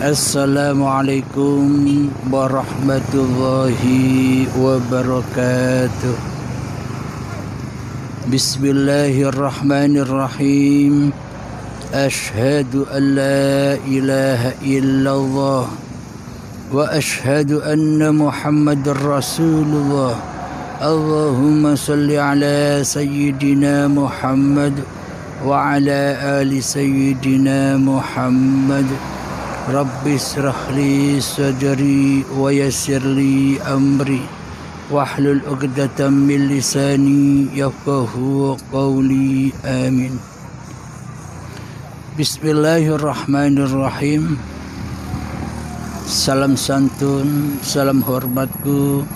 Assalamualaikum warahmatullahi wabarakatuh. Bismillahirrahmanirrahim. Ashhadu an la ilaha illallah wa ashhadu anna Muhammadar Rasulullah. Allahumma salli ala sayyidina Muhammad wa ala ali sayyidina Muhammad. Rabbi israh li sadri wa yassir li amri wahlul 'uqdatam min lisani yafqahu qawli. Amin. Bismillahirrahmanirrahim. Salam santun, salam hormatku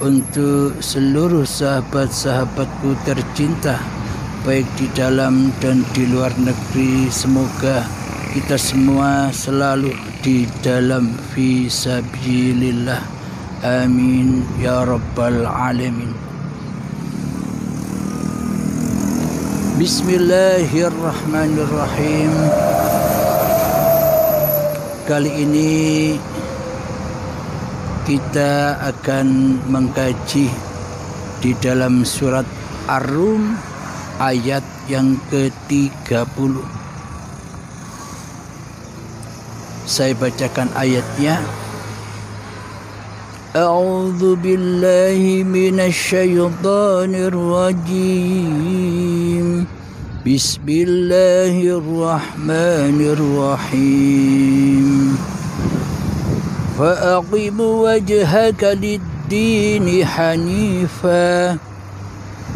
untuk seluruh sahabat-sahabatku tercinta, baik di dalam dan di luar negeri. Semoga kita semua selalu di dalam fisabilillah. Amin ya rabbal alamin. Bismillahirrahmanirrahim. Kali ini kita akan mengkaji di dalam surat Ar-Rum ayat yang ke-30. Saya bacakan ayatnya. A'udzu billahi minasy syaithanir rajim. Bismillahirrahmanirrahim. Fa'aqim wajhaka lid-dini hanifa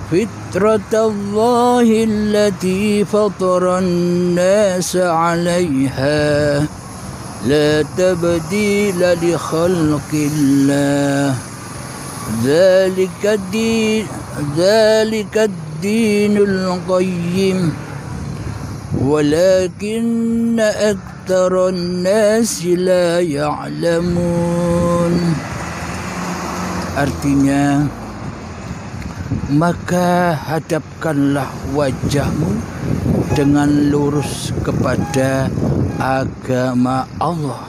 fitratallahi allati fataran nasa 'alaiha. لا تبديل لخلق الله ذلك الدين القيم ولكن أكثر الناس لا يعلمون. Artinya, maka hadapkanlah wajahmu dengan lurus kepada agama Allah,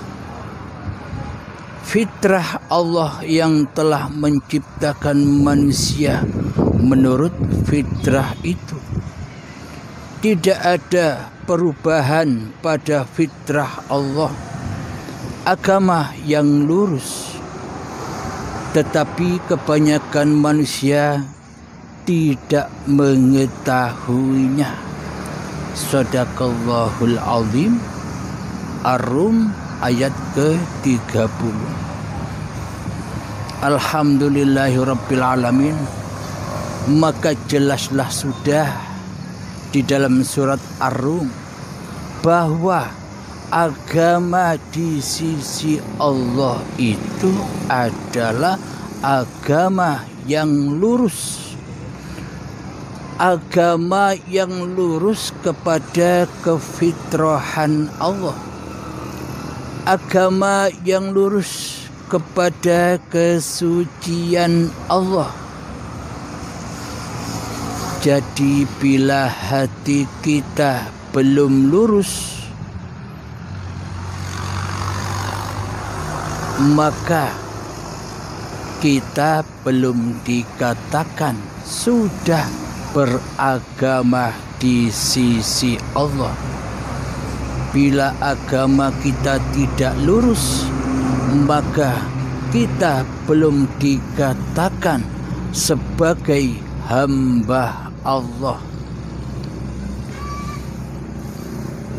fitrah Allah yang telah menciptakan manusia. Menurut fitrah itu tidak ada perubahan pada fitrah Allah, agama yang lurus. Tetapi kebanyakan manusia tidak mengetahuinya. Shadaqallahul azim. Ar-Rum ayat ke-30. Alhamdulillahirabbil alamin. Maka jelaslah sudah di dalam surat Ar-Rum bahwa agama di sisi Allah itu adalah agama yang lurus. Agama yang lurus kepada kefitrahan Allah. Agama yang lurus kepada kesucian Allah. Jadi bila hati kita belum lurus, maka kita belum dikatakan sudah beragama di sisi Allah. Bila agama kita tidak lurus, maka kita belum dikatakan sebagai hamba Allah.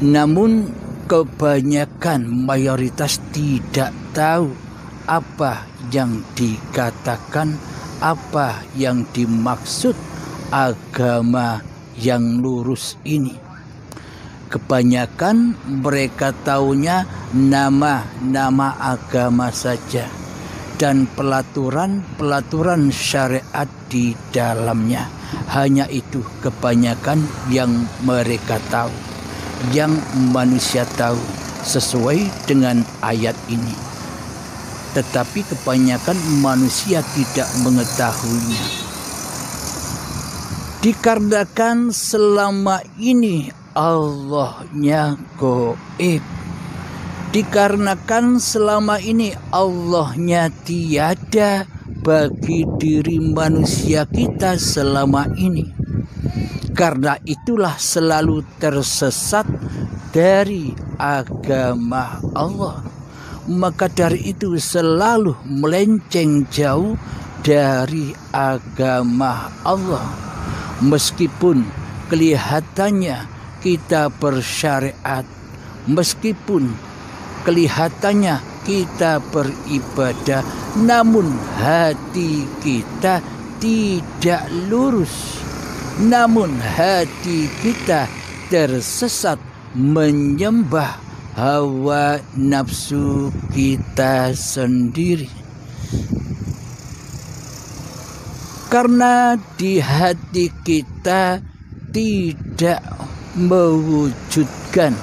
Namun kebanyakan mayoritas tidak tahu apa yang dikatakan, apa yang dimaksud agama yang lurus ini. Kebanyakan mereka taunya nama-nama agama saja dan pelaturan syariat di dalamnya. Hanya itu kebanyakan yang mereka tahu, yang manusia tahu sesuai dengan ayat ini. Tetapi kebanyakan manusia tidak mengetahuinya. Dikarenakan selama ini Allahnya gaib, Dikarenakan selama ini Allahnya tiada bagi diri manusia kita selama ini. Karena itulah selalu tersesat dari agama Allah. Maka dari itu selalu melenceng jauh dari agama Allah. Meskipun kelihatannya kita bersyariat, meskipun kelihatannya kita beribadah, namun hati kita tidak lurus. Namun hati kita tersesat menyembah hawa nafsu kita sendiri. Karena di hati kita tidak mewujudkan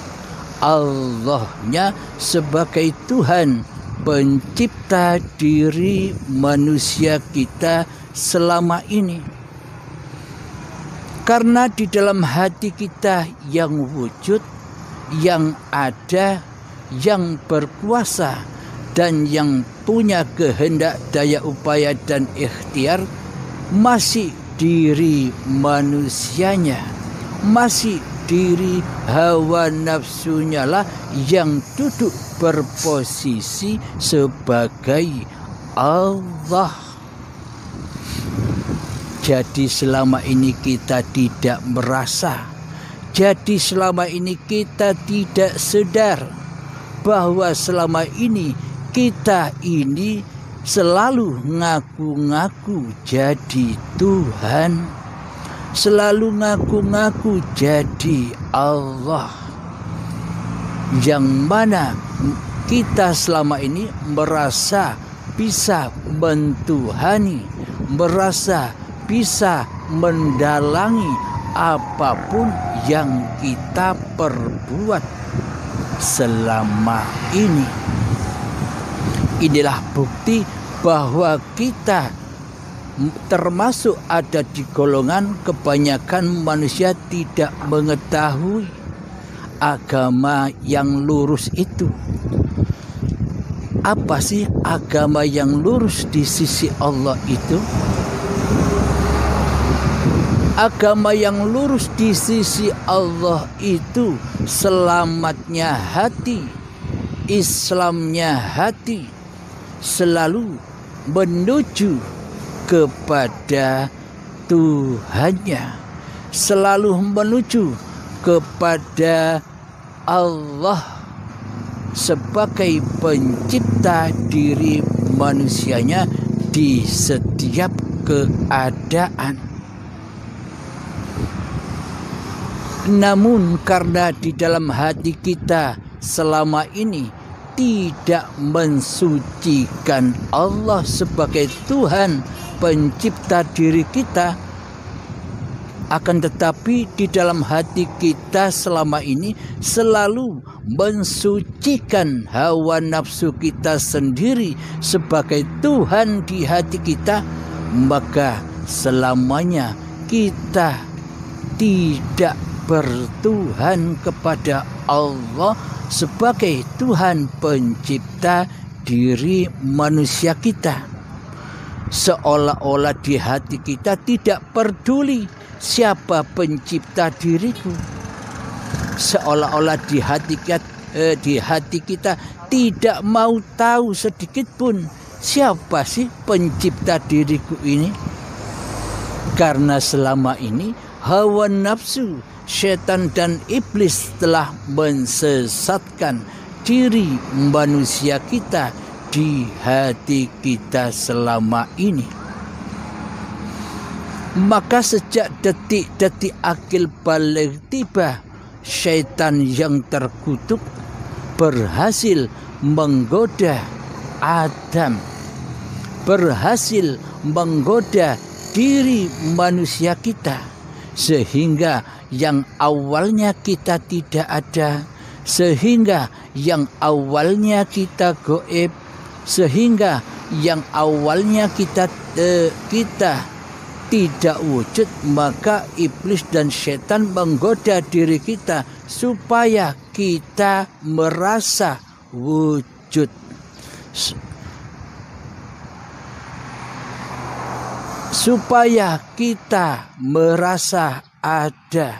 Allahnya sebagai Tuhan pencipta diri manusia kita selama ini. Karena di dalam hati kita yang wujud, yang ada, yang berkuasa, dan yang punya kehendak, daya upaya, dan ikhtiar, masih diri manusianya, masih diri hawa nafsunya lah yang duduk berposisi sebagai Allah. Jadi selama ini kita tidak merasa, jadi selama ini kita tidak sadar bahwa selama ini kita ini selalu ngaku-ngaku jadi Tuhan, selalu ngaku-ngaku jadi Allah, yang mana kita selama ini merasa bisa mentuhani, merasa bisa mendalangi apapun yang kita perbuat selama ini. Inilah bukti bahwa kita termasuk ada di golongan kebanyakan manusia tidak mengetahui agama yang lurus itu. Apa sih agama yang lurus di sisi Allah itu? Agama yang lurus di sisi Allah itu selamatnya hati, Islamnya hati, selalu menuju kepada Tuhannya, selalu menuju kepada Allah sebagai pencipta diri manusianya di setiap keadaan. Namun karena di dalam hati kita selama ini tidak mensucikan Allah sebagai Tuhan pencipta diri kita, akan tetapi di dalam hati kita selama ini selalu mensucikan hawa nafsu kita sendiri sebagai Tuhan di hati kita, maka selamanya kita tidak bertuhan kepada Allah sebagai Tuhan pencipta diri manusia kita. Seolah-olah di hati kita tidak peduli siapa pencipta diriku. Seolah-olah di hati kita tidak mau tahu sedikit pun siapa sih pencipta diriku ini. Karena selama ini hawa nafsu, setan dan iblis telah mensesatkan diri manusia kita di hati kita selama ini. Maka sejak detik-detik akil balik tiba, setan yang terkutuk berhasil menggoda Adam, berhasil menggoda diri manusia kita, sehingga yang awalnya kita tidak ada, sehingga yang awalnya kita goib, sehingga yang awalnya kita tidak wujud, maka iblis dan setan menggoda diri kita supaya kita merasa wujud. Supaya kita merasa ada,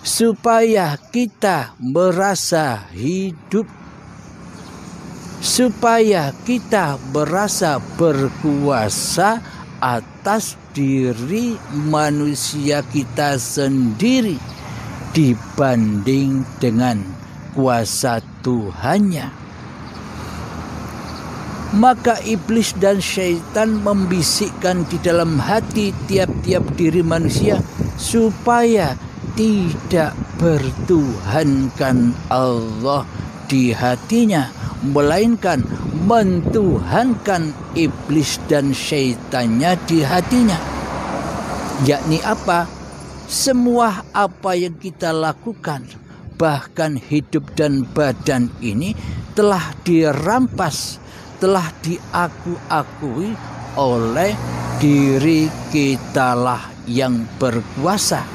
supaya kita merasa hidup, supaya kita merasa berkuasa atas diri manusia kita sendiri dibanding dengan kuasa Tuhannya. Maka iblis dan syaitan membisikkan di dalam hati tiap-tiap diri manusia supaya tidak bertuhankan Allah di hatinya, melainkan mentuhankan iblis dan syaitannya di hatinya. Yakni apa? Semua apa yang kita lakukan, bahkan hidup dan badan ini telah dirampas, telah diakui oleh diri kitalah yang berkuasa,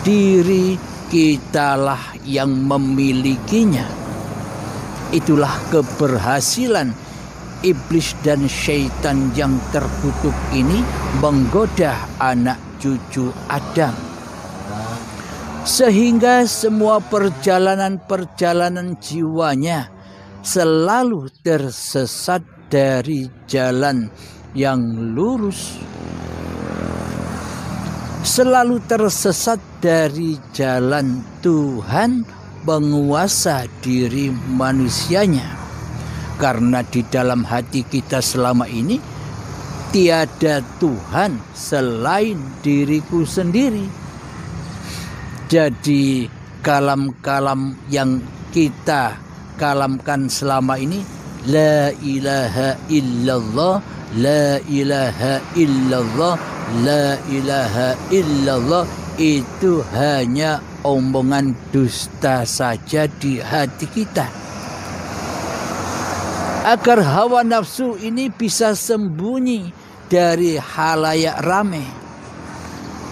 diri kitalah yang memilikinya. Itulah keberhasilan iblis dan syaitan yang terkutuk ini menggoda anak cucu Adam, sehingga semua perjalanan-perjalanan jiwanya selalu tersesat dari jalan yang lurus, selalu tersesat dari jalan Tuhan penguasa diri manusianya. Karena di dalam hati kita selama ini tiada Tuhan selain diriku sendiri. Jadi kalam-kalam yang kita kalamkan selama ini, la ilaha illallah, la ilaha illallah, la ilaha illallah, itu hanya omongan dusta saja di hati kita. Agar hawa nafsu ini bisa sembunyi dari halayak ramai,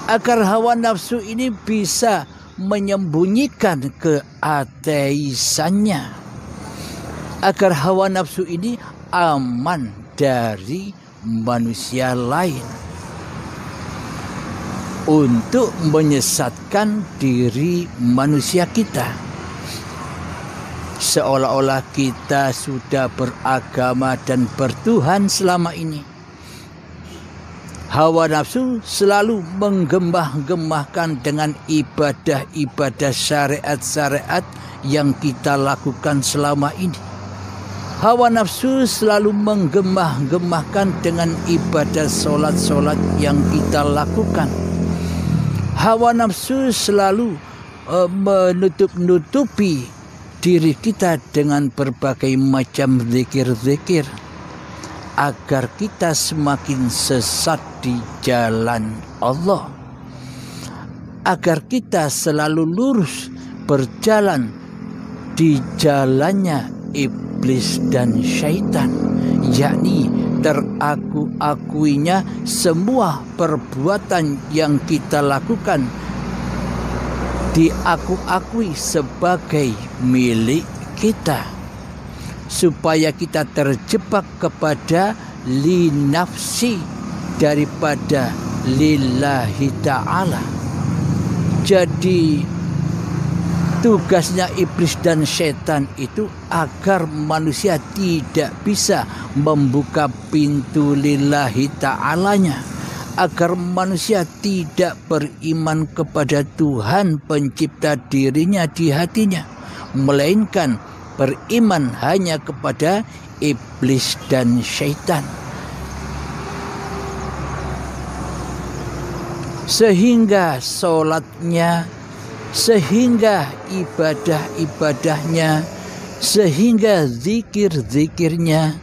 agar hawa nafsu ini bisa menyembunyikan keateisannya, agar hawa nafsu ini aman dari manusia lain untuk menyesatkan diri manusia kita. Seolah-olah kita sudah beragama dan bertuhan selama ini. Hawa nafsu selalu menggembah-gembahkan dengan ibadah-ibadah syariat-syariat yang kita lakukan selama ini. Hawa nafsu selalu menggembah-gembahkan dengan ibadah solat-solat yang kita lakukan. Hawa nafsu selalu menutup-nutupi diri kita dengan berbagai macam zikir-zikir agar kita semakin sesat di jalan Allah, agar kita selalu lurus berjalan di jalannya iblis dan syaitan, yakni teraku-akuinya semua perbuatan yang kita lakukan diaku-akui sebagai milik kita, supaya kita terjebak kepada linafsi daripada lillahi ta'ala. Jadi tugasnya iblis dan setan itu agar manusia tidak bisa membuka pintu lillahi ta'alanya, agar manusia tidak beriman kepada Tuhan pencipta dirinya di hatinya, melainkan beriman hanya kepada iblis dan syaitan. Sehingga solatnya, sehingga ibadah-ibadahnya, sehingga zikir-zikirnya,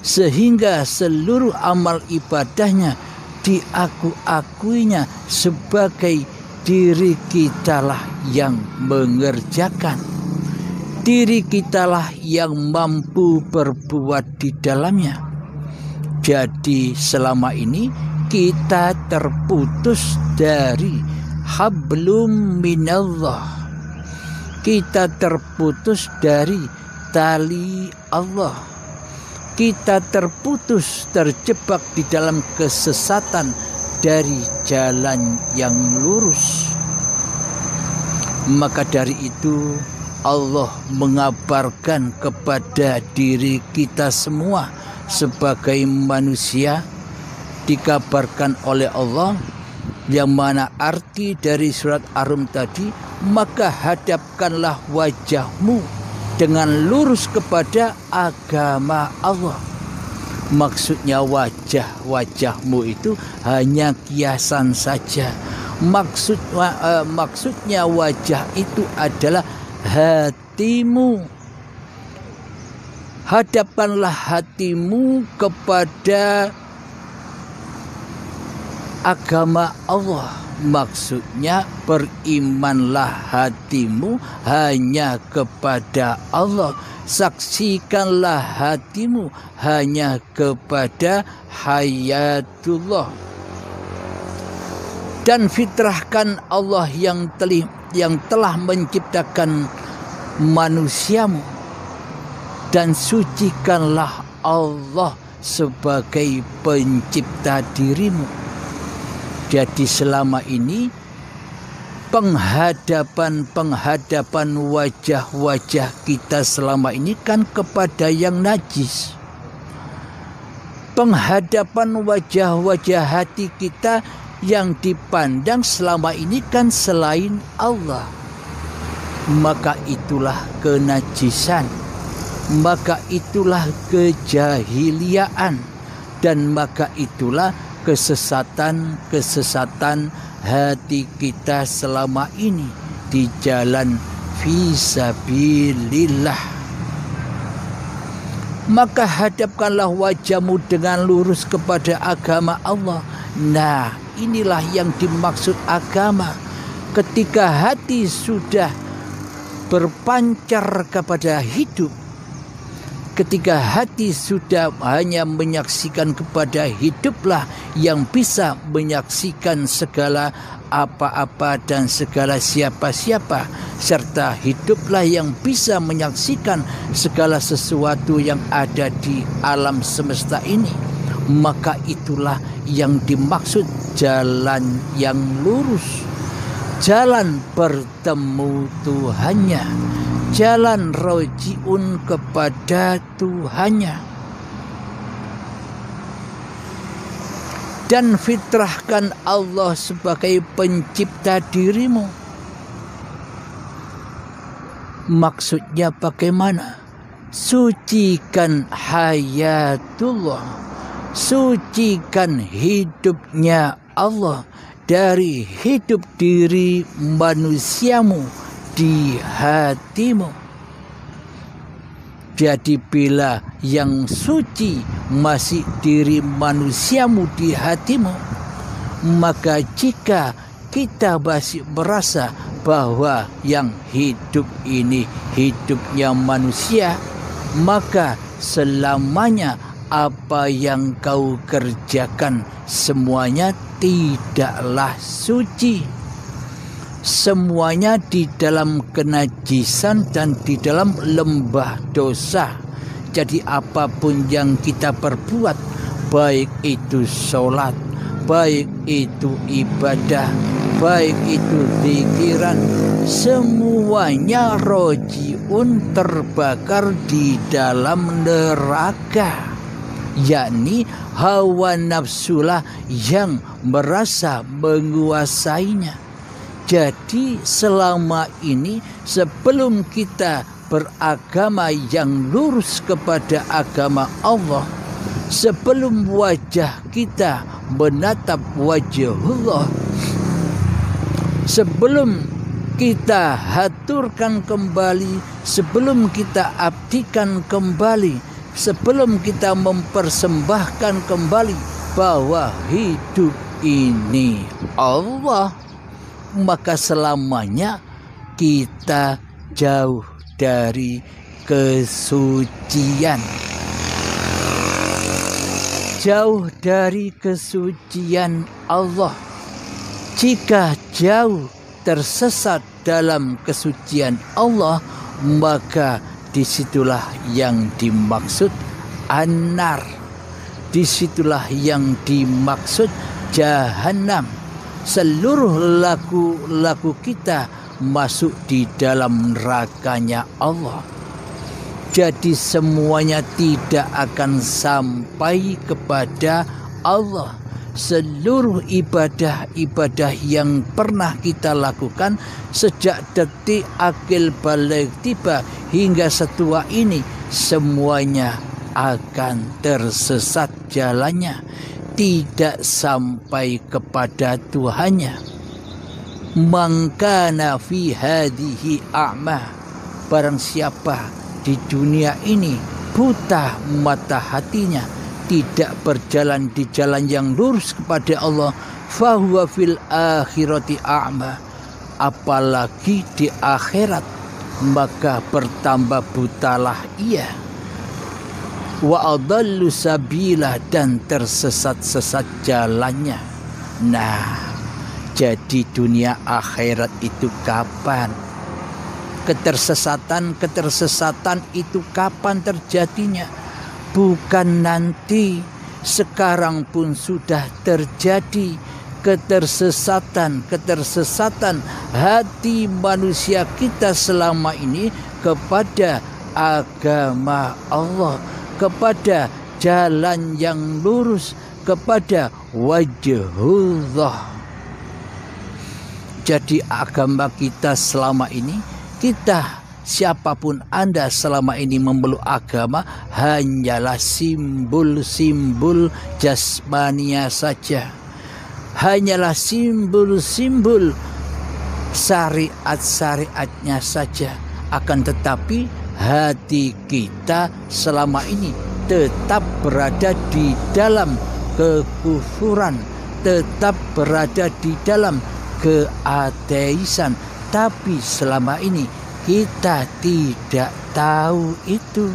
sehingga seluruh amal ibadahnya diaku-akuinya sebagai diri kitalah yang mengerjakan, diri kitalah yang mampu berbuat di dalamnya. Jadi selama ini kita terputus dari hablum minallah, kita terputus dari tali Allah. Kita terputus, terjebak di dalam kesesatan dari jalan yang lurus. Maka dari itu Allah mengabarkan kepada diri kita semua sebagai manusia, dikabarkan oleh Allah, yang mana arti dari surat Ar-Rum tadi, maka hadapkanlah wajahmu dengan lurus kepada agama Allah. Maksudnya wajahmu itu hanya kiasan saja. Maksudnya wajah itu adalah hatimu. Hadapkanlah hatimu kepada agama Allah. Maksudnya berimanlah hatimu hanya kepada Allah. Saksikanlah hatimu hanya kepada hayatullah. Dan fitrahkan Allah yang telah menciptakan manusiamu. Dan sucikanlah Allah sebagai pencipta dirimu. Jadi selama ini penghadapan wajah-wajah kita selama ini kan kepada yang najis. Penghadapan wajah-wajah hati kita yang dipandang selama ini kan selain Allah. Maka itulah kenajisan, maka itulah kejahiliaan, dan maka itulah kesesatan hati kita selama ini di jalan fisabilillah. Maka hadapkanlah wajahmu dengan lurus kepada agama Allah. Nah, inilah yang dimaksud agama. Ketika hati sudah berpancar kepada hidup, ketika hati sudah hanya menyaksikan kepada hiduplah yang bisa menyaksikan segala apa-apa dan segala siapa-siapa, serta hiduplah yang bisa menyaksikan segala sesuatu yang ada di alam semesta ini, maka itulah yang dimaksud jalan yang lurus, jalan bertemu Tuhannya, jalan rojiun kepada Tuhannya. Dan fitrahkan Allah sebagai pencipta dirimu. Maksudnya bagaimana? Sucikan hayatullah, sucikan hidupnya Allah dari hidup diri manusiamu di hatimu. Jadi bila yang suci masih diri manusiamu di hatimu, maka jika kita masih merasa bahwa yang hidup ini hidupnya manusia, maka selamanya apa yang kau kerjakan semuanya tidaklah suci. Semuanya di dalam kenajisan dan di dalam lembah dosa. Jadi apapun yang kita perbuat, baik itu sholat, baik itu ibadah, baik itu pikiran, semuanya rojiun terbakar di dalam neraka. Yakni hawa nafsulah yang merasa menguasainya. Jadi selama ini sebelum kita beragama yang lurus kepada agama Allah, sebelum wajah kita menatap wajahullah, sebelum kita haturkan kembali, sebelum kita abdikan kembali, sebelum kita mempersembahkan kembali bahwa hidup ini Allah, maka selamanya kita jauh dari kesucian. Jauh dari kesucian Allah. Jika jauh tersesat dalam kesucian Allah, maka disitulah yang dimaksud an-nar, disitulah yang dimaksud jahanam. Seluruh laku kita masuk di dalam nerakanya Allah. Jadi semuanya tidak akan sampai kepada Allah. Seluruh ibadah-ibadah yang pernah kita lakukan sejak detik akil balik tiba hingga setua ini, semuanya akan tersesat jalannya, tidak sampai kepada Tuhannya. Mangkana fi hadihi a'ma, barang siapa di dunia ini buta mata hatinya, tidak berjalan di jalan yang lurus kepada Allah, fahuwa fil akhirati a'ma, apalagi di akhirat maka bertambah butalah ia. Wa adallu sabila, dan tersesat-sesat jalannya. Nah, jadi dunia akhirat itu kapan? Ketersesatan itu kapan terjadinya? Bukan nanti, sekarang pun sudah terjadi. Ketersesatan hati manusia kita selama ini kepada agama Allah, kepada jalan yang lurus, kepada wajhullah. Jadi agama kita selama ini, kita siapapun Anda selama ini memeluk agama hanyalah simbol-simbol jasmania saja. Hanyalah simbol-simbol syariat-syariatnya saja. Akan tetapi hati kita selama ini tetap berada di dalam kekufuran, tetap berada di dalam keateisan. Tapi selama ini kita tidak tahu itu.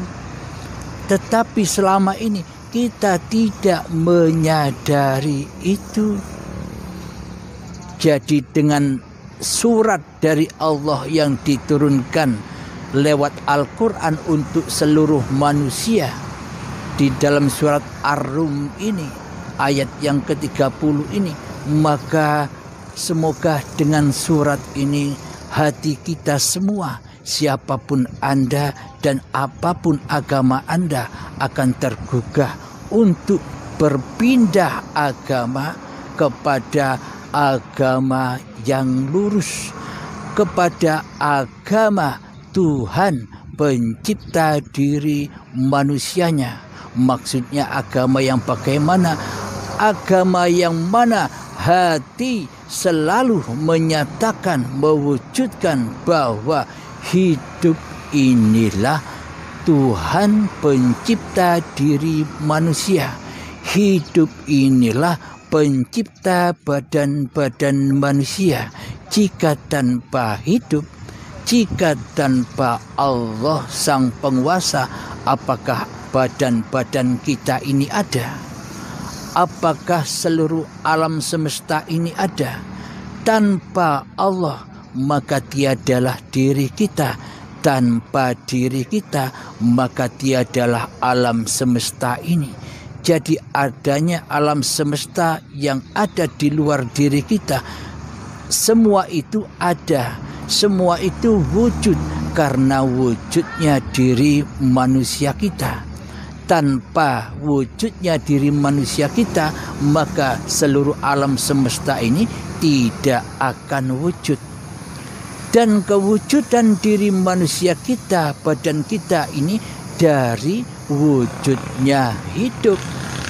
Tetapi selama ini kita tidak menyadari itu. Jadi dengan surat dari Allah yang diturunkan lewat Al-Quran untuk seluruh manusia, di dalam surat Ar-Rum ini, ayat yang ke-30 ini, maka semoga dengan surat ini hati kita semua, siapapun Anda dan apapun agama Anda, akan tergugah untuk berpindah agama kepada agama yang lurus, kepada agama Tuhan pencipta diri manusianya. Maksudnya agama yang bagaimana? Agama yang mana hati selalu menyatakan, mewujudkan bahwa hidup inilah Tuhan pencipta diri manusia. Hidup inilah pencipta badan-badan manusia. Jika tanpa hidup, jika tanpa Allah sang penguasa, apakah badan-badan kita ini ada? Apakah seluruh alam semesta ini ada? Tanpa Allah, maka tiadalah diri kita. Tanpa diri kita, maka tiadalah alam semesta ini. Jadi adanya alam semesta yang ada di luar diri kita, semua itu ada, semua itu wujud karena wujudnya diri manusia kita. Tanpa wujudnya diri manusia kita, maka seluruh alam semesta ini tidak akan wujud. Dan kewujudan diri manusia kita, badan kita ini, dari wujudnya hidup,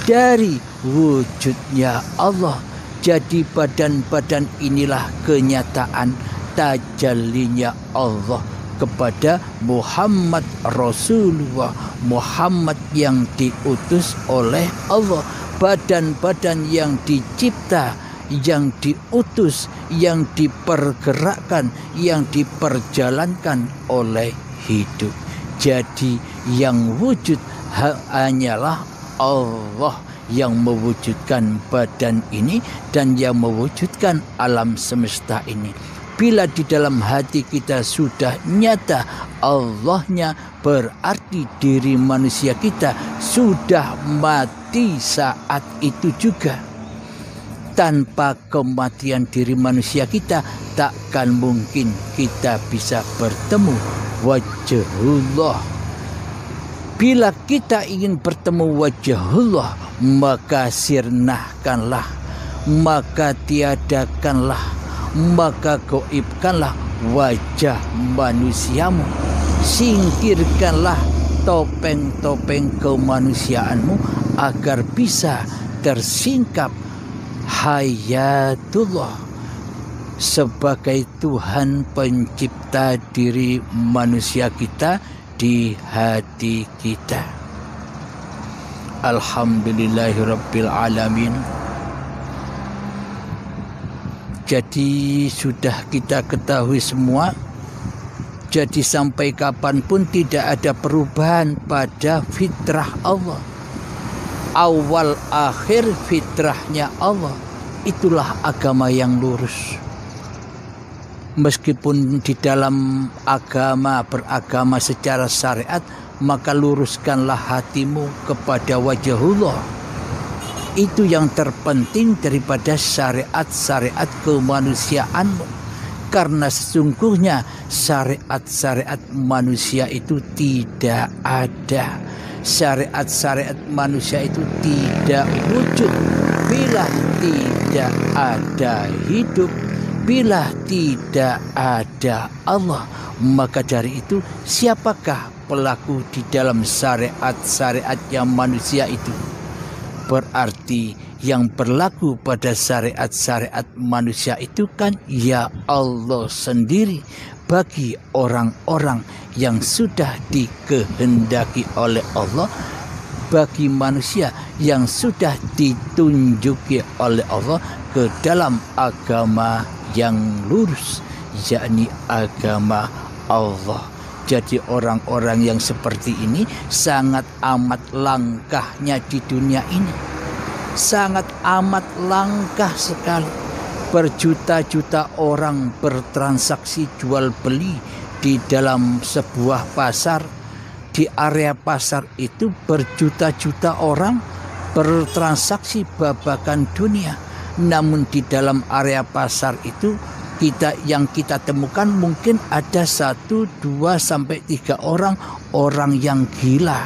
dari wujudnya Allah. Jadi badan-badan inilah kenyataan tajallinya Allah kepada Muhammad Rasulullah, Muhammad yang diutus oleh Allah. Badan-badan yang dicipta, yang diutus, yang dipergerakkan, yang diperjalankan oleh hidup. Jadi yang wujud hanyalah Allah yang mewujudkan badan ini dan yang mewujudkan alam semesta ini. Bila di dalam hati kita sudah nyata Allahnya, berarti diri manusia kita sudah mati saat itu juga. Tanpa kematian diri manusia kita, takkan mungkin kita bisa bertemu wajhullah. Bila kita ingin bertemu wajhullah, maka sirnahkanlah, maka tiadakanlah, maka goibkanlah wajah manusiamu. Singkirkanlah topeng-topeng kemanusiaanmu agar bisa tersingkap hayatullah sebagai Tuhan pencipta diri manusia kita di hati kita. Alhamdulillahirabbil alamin. Jadi sudah kita ketahui semua. Jadi sampai kapanpun tidak ada perubahan pada fitrah Allah. Awal akhir fitrahnya Allah. Itulah agama yang lurus. Meskipun di dalam agama beragama secara syariat, maka luruskanlah hatimu kepada wajhullah. Itu yang terpenting daripada syariat-syariat kemanusiaanmu. Karena sesungguhnya syariat-syariat manusia itu tidak ada. Syariat-syariat manusia itu tidak wujud bila tidak ada hidup, bila tidak ada Allah. Maka dari itu, siapakah pelaku di dalam syariat-syariat yang manusia itu? Berarti yang berlaku pada syariat-syariat manusia itu kan ya Allah sendiri bagi orang-orang yang sudah dikehendaki oleh Allah, bagi manusia yang sudah ditunjuki oleh Allah ke dalam agama yang lurus, yakni agama Allah. Jadi orang-orang yang seperti ini sangat amat langkahnya di dunia ini. Sangat amat langkah sekali. Berjuta-juta orang bertransaksi jual beli di dalam sebuah pasar. Di area pasar itu berjuta-juta orang bertransaksi babakan dunia. Namun di dalam area pasar itu yang kita temukan mungkin ada 1, 2, sampai 3 orang yang gila.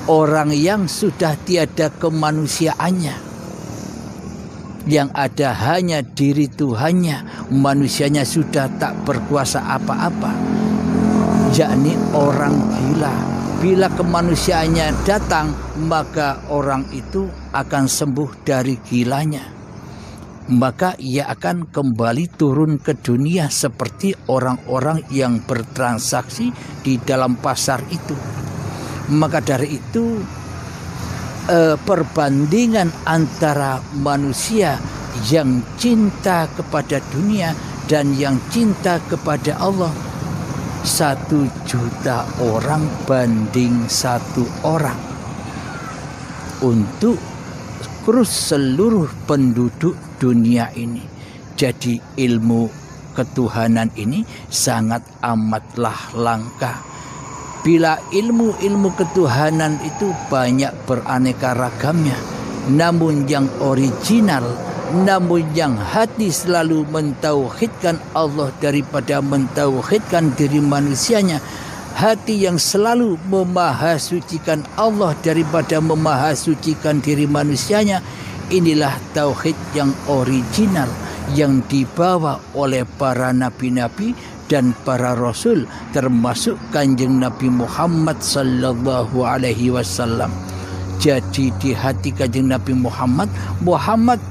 Orang yang sudah tiada kemanusiaannya. Yang ada hanya diri Tuhannya. Manusianya sudah tak berkuasa apa-apa. Yakni orang gila. Bila kemanusiaannya datang, maka orang itu akan sembuh dari gilanya. Maka ia akan kembali turun ke dunia seperti orang-orang yang bertransaksi di dalam pasar itu. Maka dari itu perbandingan antara manusia yang cinta kepada dunia dan yang cinta kepada Allah, 1 juta orang banding 1 orang untuk seluruh penduduk dunia ini. Jadi ilmu ketuhanan ini sangat amatlah langka. Bila ilmu-ilmu ketuhanan itu banyak beraneka ragamnya, namun yang original, namun yang hati selalu mentauhidkan Allah daripada mentauhidkan diri manusianya, hati yang selalu memahasucikan Allah daripada memahasucikan diri manusianya, inilah tauhid yang original yang dibawa oleh para nabi-nabi dan para rasul, termasuk Kanjeng Nabi Muhammad sallallahu alaihi wasallam. Jadi di hati Kanjeng Nabi Muhammad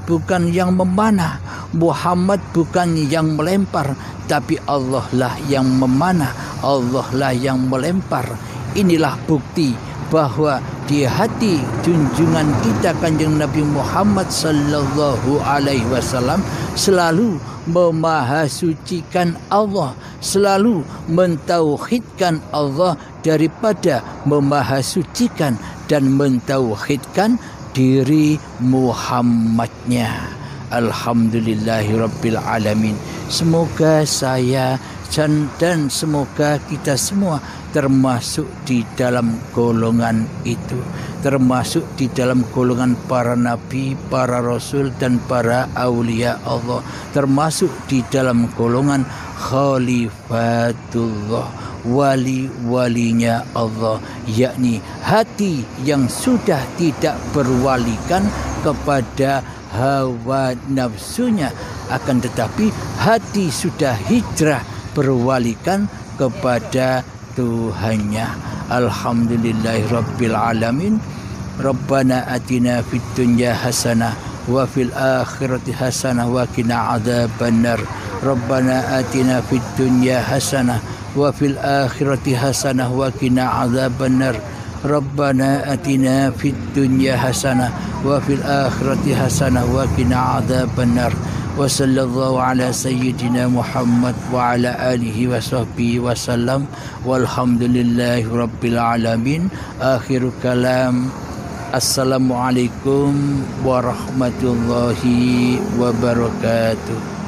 bukan yang memanah, Muhammad bukan yang melempar, tapi Allah lah yang memanah, Allah lah yang melempar. Inilah bukti bahwa di hati junjungan kita Kanjeng Nabi Muhammad sallallahu alaihi wasallam selalu memahasucikan Allah, selalu mentauhidkan Allah daripada memahasucikan dan mentauhidkan diri Muhammadnya. Alhamdulillahirabbil alamin. Semoga saya dan semoga kita semua termasuk di dalam golongan itu, termasuk di dalam golongan para nabi, para rasul dan para aulia Allah, termasuk di dalam golongan khalifatullah, wali-walinya Allah, yakni hati yang sudah tidak berwalikan kepada hawa nafsunya, akan tetapi hati sudah hijrah berwalikan kepada Tuhannya. Alhamdulillahirabbil alamin. Rabbana atina fid dunya hasanah wa fil akhirati hasanah wa qina adzabannar. Rabbana atina fid dunya hasanah wa fil akhirati hasanah wa qina adzabannar. Rabbana atina fid dunya hasanah wa fil akhirati hasanah wa qina adzabannar. Wa sallallahu ala sayyidina Muhammad wa ala alihi wa sahbihi wa sallam. Walhamdulillahi rabbil alamin. Akhir kalam. Assalamualaikum warahmatullahi wabarakatuh.